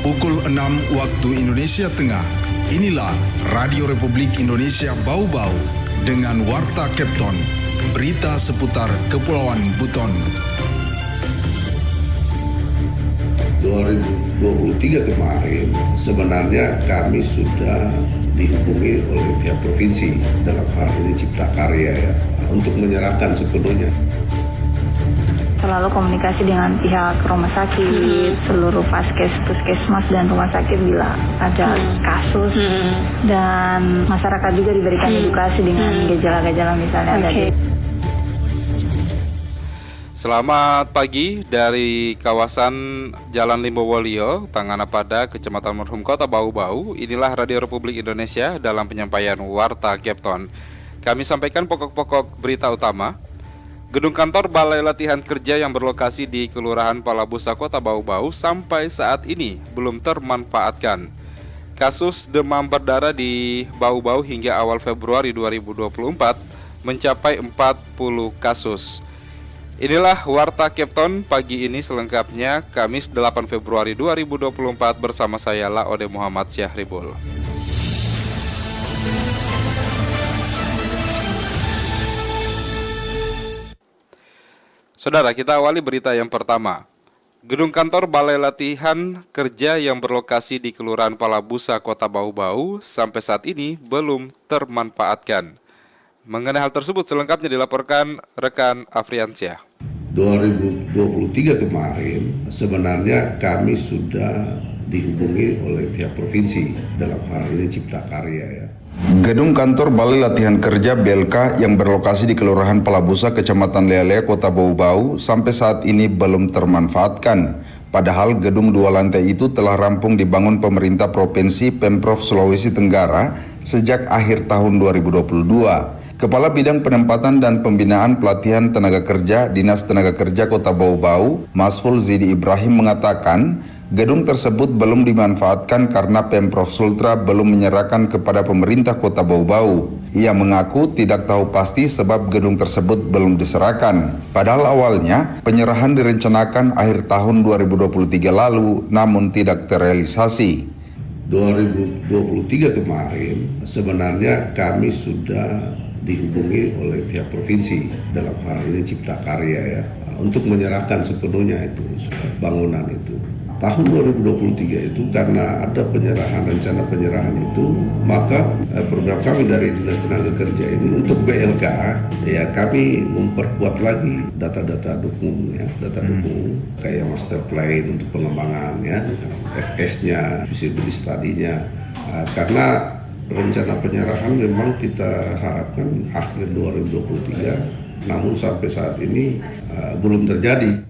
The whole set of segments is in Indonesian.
Pukul 6 waktu Indonesia Tengah. Inilah Radio Republik Indonesia Bau-Bau dengan Warta Kepton. Berita seputar Kepulauan Buton. 2023 kemarin sebenarnya kami sudah dihubungi oleh pihak provinsi, dalam hal ini Cipta Karya untuk menyerahkan sepenuhnya. Selalu komunikasi dengan pihak rumah sakit, seluruh puskesmas dan rumah sakit bila ada kasus, dan masyarakat juga diberikan edukasi dengan gejala-gejala misalnya ada di. Selamat pagi dari kawasan Jalan Limbowolio, Tanganapada, Kecamatan Merhum, Kota Bau-Bau. Inilah Radio Republik Indonesia dalam penyampaian Warta Kepton. Kami sampaikan pokok-pokok berita utama. Gedung kantor Balai Latihan Kerja yang berlokasi di Kelurahan Palabusa, Kota Bau-Bau sampai saat ini belum termanfaatkan. Kasus demam berdarah di Bau-Bau hingga awal Februari 2024 mencapai 40 kasus. Inilah Warta Kepton pagi ini selengkapnya, Kamis 8 Februari 2024 bersama saya Laode Muhammad Syahribul. Saudara, kita awali berita yang pertama. Gedung kantor Balai Latihan Kerja yang berlokasi di Kelurahan Palabusa, Kota Bau-Bau sampai saat ini belum termanfaatkan. Mengenai hal tersebut selengkapnya dilaporkan rekan Afriansyah. 2023 kemarin sebenarnya kami sudah dihubungi oleh pihak provinsi, dalam hal ini Cipta Karya. Gedung kantor Balai Latihan Kerja BLK yang berlokasi di Kelurahan Palabusa, Kecamatan Lealea, Kota Bau-Bau sampai saat ini belum termanfaatkan. Padahal gedung 2 lantai itu telah rampung dibangun pemerintah provinsi Pemprov Sulawesi Tenggara sejak akhir tahun 2022. Kepala Bidang Penempatan dan Pembinaan Pelatihan Tenaga Kerja Dinas Tenaga Kerja Kota Bau-Bau, Masful Zidi Ibrahim mengatakan, gedung tersebut belum dimanfaatkan karena Pemprov Sultra belum menyerahkan kepada pemerintah Kota Bau-Bau. Ia mengaku tidak tahu pasti sebab gedung tersebut belum diserahkan. Padahal awalnya penyerahan direncanakan akhir tahun 2023 lalu, namun tidak terrealisasi. 2023 kemarin sebenarnya kami sudah dihubungi oleh pihak provinsi, dalam hal ini Cipta Karya untuk menyerahkan sepenuhnya itu bangunan itu. Tahun 2023 itu karena ada rencana penyerahan itu, maka program kami dari Dinas Tenaga Kerja ini untuk BLK kami memperkuat lagi data-data dukung dukung kayak master plan untuk pengembangan FS-nya, feasibility study-nya, karena rencana penyerahan memang kita harapkan akhir 2023, namun sampai saat ini belum terjadi.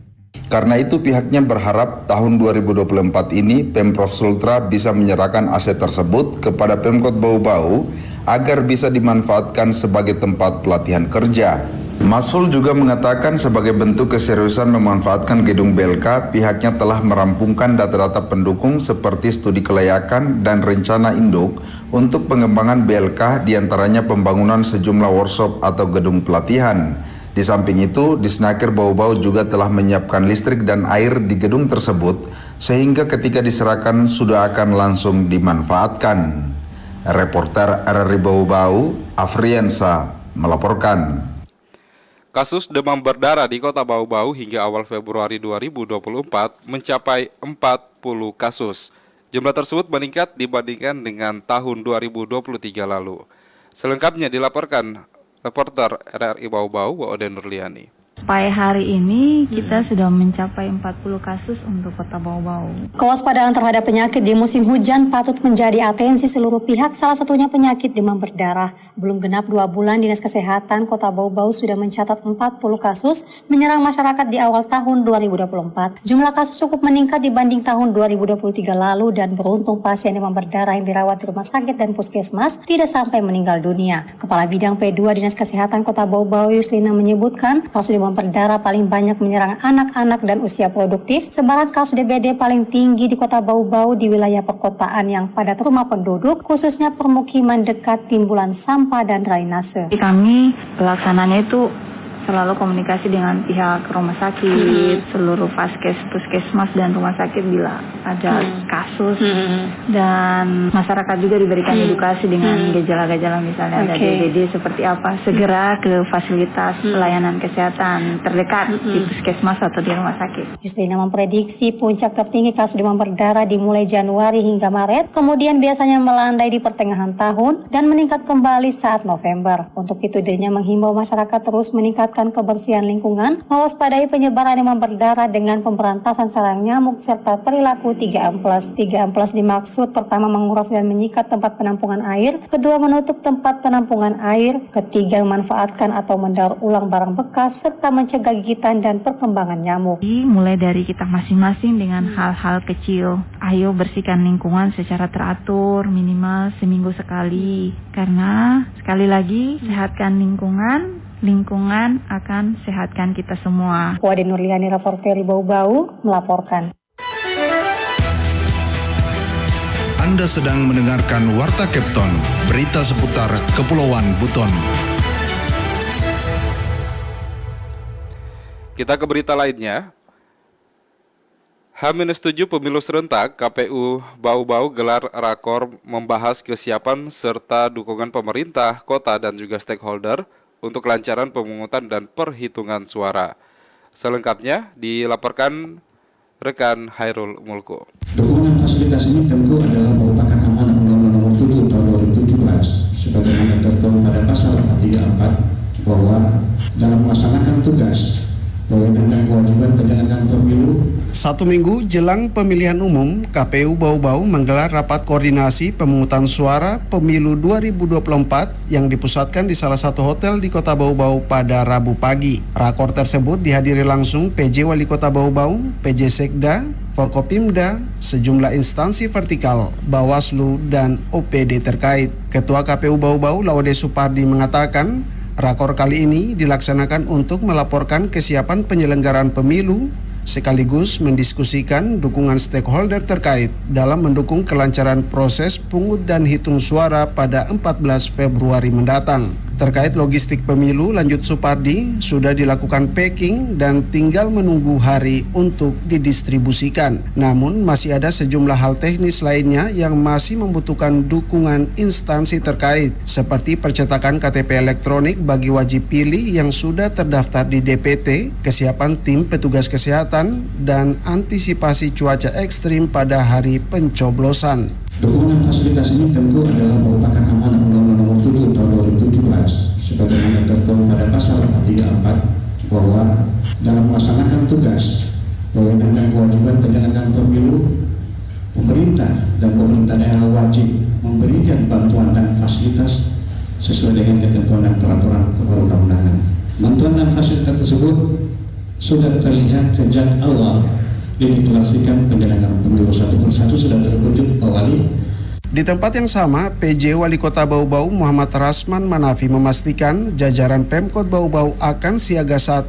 Karena itu pihaknya berharap tahun 2024 ini Pemprov Sultra bisa menyerahkan aset tersebut kepada Pemkot Bau-Bau agar bisa dimanfaatkan sebagai tempat pelatihan kerja. Masful juga mengatakan sebagai bentuk keseriusan memanfaatkan gedung BLK, pihaknya telah merampungkan data-data pendukung seperti studi kelayakan dan rencana induk untuk pengembangan BLK, diantaranya pembangunan sejumlah workshop atau gedung pelatihan. Di samping itu, Disnaker Bau-Bau juga telah menyiapkan listrik dan air di gedung tersebut, sehingga ketika diserahkan sudah akan langsung dimanfaatkan. Reporter RRI Bau-Bau, Afriansa, melaporkan. Kasus demam berdarah di Kota Bau-Bau hingga awal Februari 2024 mencapai 40 kasus. Jumlah tersebut meningkat dibandingkan dengan tahun 2023 lalu. Selengkapnya dilaporkan reporter RRI Bau-Bau, Waode Nurliani. Sampai hari ini kita sudah mencapai 40 kasus untuk Kota Bau-Bau. Kewaspadaan terhadap penyakit di musim hujan patut menjadi atensi seluruh pihak, salah satunya penyakit demam berdarah. Belum genap 2 bulan, Dinas Kesehatan Kota Bau-Bau sudah mencatat 40 kasus menyerang masyarakat di awal tahun 2024. Jumlah kasus cukup meningkat dibanding tahun 2023 lalu dan beruntung pasien demam berdarah yang dirawat di rumah sakit dan puskesmas tidak sampai meninggal dunia. Kepala Bidang P2 Dinas Kesehatan Kota Bau-Bau, Yuslina, menyebutkan kasus demam berdarah paling banyak menyerang anak-anak dan usia produktif. Sebaran kasus DBD paling tinggi di Kota Bau-Bau di wilayah perkotaan yang padat rumah penduduk, khususnya permukiman dekat timbulan sampah dan drainase. Kami pelaksananya itu selalu komunikasi dengan pihak rumah sakit, seluruh vaskes, puskesmas dan rumah sakit bila ada kasus, dan masyarakat juga diberikan edukasi dengan gejala-gejala misalnya ada DBD seperti apa, segera ke fasilitas pelayanan kesehatan terdekat di puskesmas atau di rumah sakit. Justina memprediksi puncak tertinggi kasus demam berdarah dimulai Januari hingga Maret, kemudian biasanya melandai di pertengahan tahun dan meningkat kembali saat November. Untuk itu dirinya menghimbau masyarakat terus meningkatkan kebersihan lingkungan, mewaspadai penyebaran demam berdarah dengan pemberantasan sarang nyamuk serta perilaku 3M+. 3M+ dimaksud pertama menguras dan menyikat tempat penampungan air, kedua menutup tempat penampungan air, ketiga memanfaatkan atau mendaur ulang barang bekas serta mencegah gigitan dan perkembangan nyamuk. Mulai dari kita masing-masing dengan hal-hal kecil. Ayo bersihkan lingkungan secara teratur, minimal seminggu sekali. Karena sekali lagi sehatkan lingkungan, lingkungan akan sehatkan kita semua. Wade Nurliani, reporter Bau-Bau, melaporkan. Anda sedang mendengarkan Warta Kepton, berita seputar Kepulauan Buton. Kita ke berita lainnya. H-7 pemilu serentak, KPU Bau-Bau gelar rakor membahas kesiapan serta dukungan pemerintah, kota dan juga stakeholder untuk kelancaran pemungutan dan perhitungan suara. Selengkapnya dilaporkan rekan Hairul Mulku. Dukungan fasilitas ini tentu adalah merupakan amanat Undang-Undang Nomor 7 Tahun 2017 sebagaimana tertuang pada pasal 434 bahwa dalam melaksanakan tugas wewenang dan kewajiban penyelenggaraan pemilu. 1 minggu jelang pemilihan umum, KPU Bau-Bau menggelar rapat koordinasi pemungutan suara pemilu 2024 yang dipusatkan di salah satu hotel di Kota Bau-Bau pada Rabu pagi. Rakor tersebut dihadiri langsung PJ Wali Kota Bau-Bau, PJ Sekda, Forkopimda, sejumlah instansi vertikal, Bawaslu, dan OPD terkait. Ketua KPU Bau-Bau, Laude Supardi, mengatakan rakor kali ini dilaksanakan untuk melaporkan kesiapan penyelenggaraan pemilu sekaligus mendiskusikan dukungan stakeholder terkait dalam mendukung kelancaran proses pungut dan hitung suara pada 14 Februari mendatang. Terkait logistik pemilu, lanjut Supardi, sudah dilakukan packing dan tinggal menunggu hari untuk didistribusikan. Namun masih ada sejumlah hal teknis lainnya yang masih membutuhkan dukungan instansi terkait, seperti percetakan KTP elektronik bagi wajib pilih yang sudah terdaftar di DPT, kesiapan tim petugas kesehatan, dan antisipasi cuaca ekstrim pada hari pencoblosan. Dukungan fasilitas ini tentu adalah merupakan amanat Undang-Undang Nomor 7 Tahun 2017 sebagaimana tertuang pada pasal 434 bahwa dalam melaksanakan tugas wewenang dan kewajiban penyelenggaraan pemilu, pemerintah dan pemerintah daerah wajib memberikan bantuan dan fasilitas sesuai dengan ketentuan dan peraturan perundang-undangan. Bantuan dan fasilitas tersebut sudah terlihat sejak awal dideklarasikan penyelenggaraan pemilu satu persatu sudah terwujud Pak Wali. Di tempat yang sama, PJ Wali Kota Bau-Bau Muhammad Rasman Manafi memastikan jajaran Pemkot Bau-Bau akan siaga 1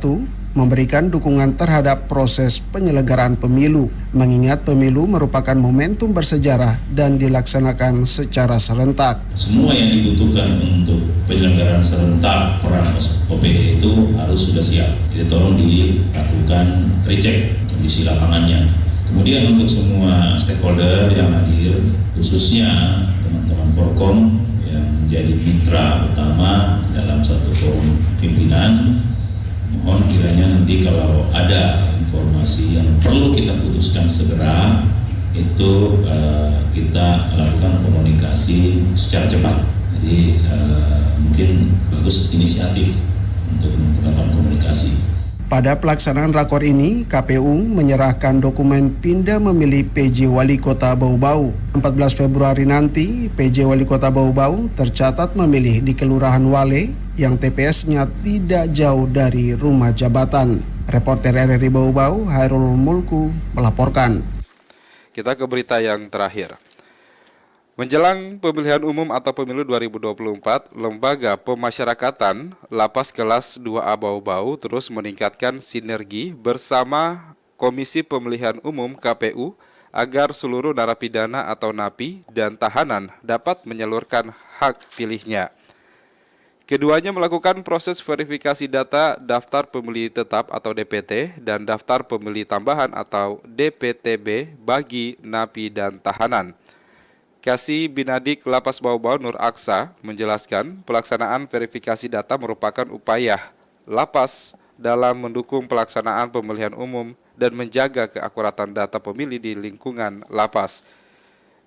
memberikan dukungan terhadap proses penyelenggaraan pemilu, mengingat pemilu merupakan momentum bersejarah dan dilaksanakan secara serentak. Semua yang dibutuhkan untuk penyelenggaraan serentak peran OPD itu harus sudah siap. Jadi tolong dilakukan recheck kondisi lapangannya. Kemudian untuk semua stakeholder yang hadir, khususnya teman-teman Forkom yang menjadi mitra utama dalam satu forum pimpinan, mohon kiranya nanti kalau ada informasi yang perlu kita putuskan segera, itu kita lakukan komunikasi secara cepat. Jadi mungkin bagus inisiatif untuk melakukan komunikasi. Pada pelaksanaan rakor ini, KPU menyerahkan dokumen pindah memilih PJ Wali Kota Bau-Bau. 14 Februari nanti, PJ Wali Kota Bau-Bau tercatat memilih di Kelurahan Wale yang TPS-nya tidak jauh dari rumah jabatan. Reporter RRI Bau-Bau, Hairul Mulku, melaporkan. Kita ke berita yang terakhir. Menjelang pemilihan umum atau pemilu 2024, Lembaga Pemasyarakatan Lapas Kelas 2A Bau-Bau terus meningkatkan sinergi bersama Komisi Pemilihan Umum KPU agar seluruh narapidana atau napi dan tahanan dapat menyalurkan hak pilihnya. Keduanya melakukan proses verifikasi data daftar pemilih tetap atau DPT dan daftar pemilih tambahan atau DPTB bagi napi dan tahanan. Kasih Binadik Lapas Bau-Bau Nur Aksa menjelaskan pelaksanaan verifikasi data merupakan upaya lapas dalam mendukung pelaksanaan pemilihan umum dan menjaga keakuratan data pemilih di lingkungan lapas.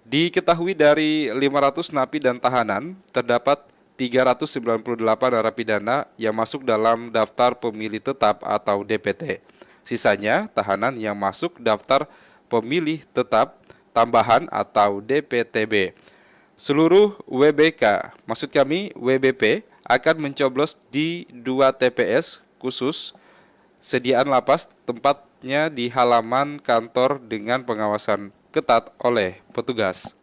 Diketahui dari 500 napi dan tahanan, terdapat 398 narapidana yang masuk dalam daftar pemilih tetap atau DPT. Sisanya tahanan yang masuk daftar pemilih tetap tambahan atau DPTB. Seluruh WBK, maksud kami WBP, akan mencoblos di 2 TPS khusus sediaan lapas, tempatnya di halaman kantor dengan pengawasan ketat oleh petugas.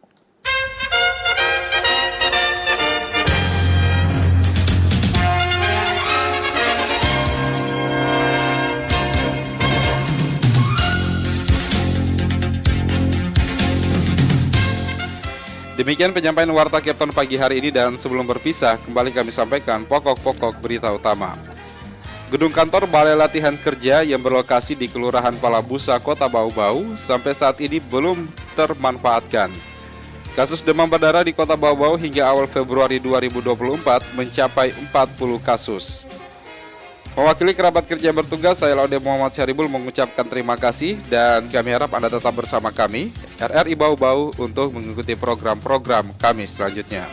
Demikian penyampaian Warta Kepton pagi hari ini, dan sebelum berpisah, kembali kami sampaikan pokok-pokok berita utama. Gedung kantor Balai Latihan Kerja yang berlokasi di Kelurahan Palabusa, Kota Bau-Bau, sampai saat ini belum termanfaatkan. Kasus demam berdarah di Kota Bau-Bau hingga awal Februari 2024 mencapai 40 kasus. Mewakili kerabat kerja yang bertugas, saya Laude Muhammad Syaribul mengucapkan terima kasih dan kami harap Anda tetap bersama kami, RRI Bau-Bau, untuk mengikuti program-program kami selanjutnya.